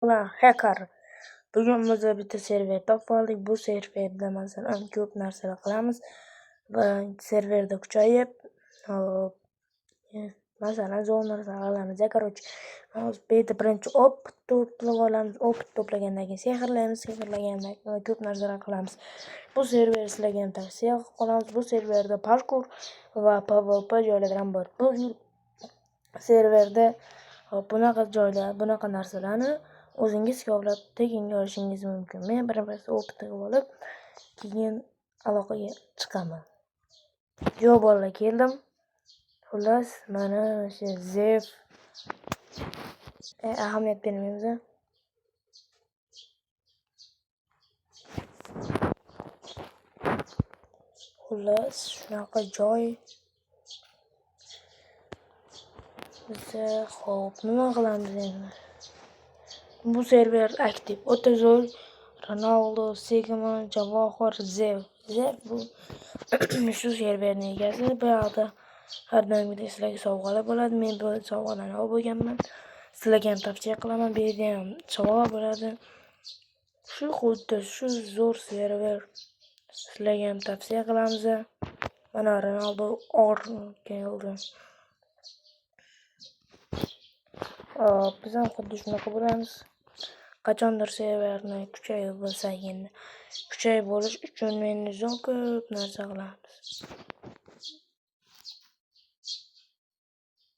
bilan Hacker. Bugun biz bitta server topib oldik. Bu serverda masalan ko'p narsalar qilamiz va serverda kuchayib, masalan zo'r narsalar qilamiz. Короче, biz birinchi opit to'plab olamiz. Opit to'plagandan keyin sehrlaymiz. Sehrlagandan keyin ko'p narsalar qilamiz. Bu server sizlarga ham tavsiya qilamiz. Bu serverda parkour va PvP joylari ham bor. Bu serverda bunaqa joylar, bunaqa narsalarni o'zingiz kavlab tekinga olishingiz mumkin. Men birinchi opit qilib olib, keyin aloqaga chiqaman. Yo bolalar, keldim. Xullas, mana o'sha Zev ahamiyat bermaymiz. Xullas, shunaqa joy. Biza xo'p, nima qilamiz endi? Bu server aktiv. O'ta zo'r. Ronaldo, Sigma, Javohir, Zev bu shu serverning egasi. Bu yoqda har doimgidek sizlarga sovg'alar bo'ladi. Men bu sovg'alarni olib bo'lganman. Sizlarga ham tavsiya qilaman. Bu yerda ham sovg'a bo'ladi. Shu xuddi shu zo'r server. Sizlarga ham tavsiya qilamiz. Mana Ronaldo keldi. Biz ham xuddi shunaqa bo'lamiz. Qachondir serverni kuchayib bo'lsak endi. Kuchayib bo'lish uchun men ko'p narsa qilamiz.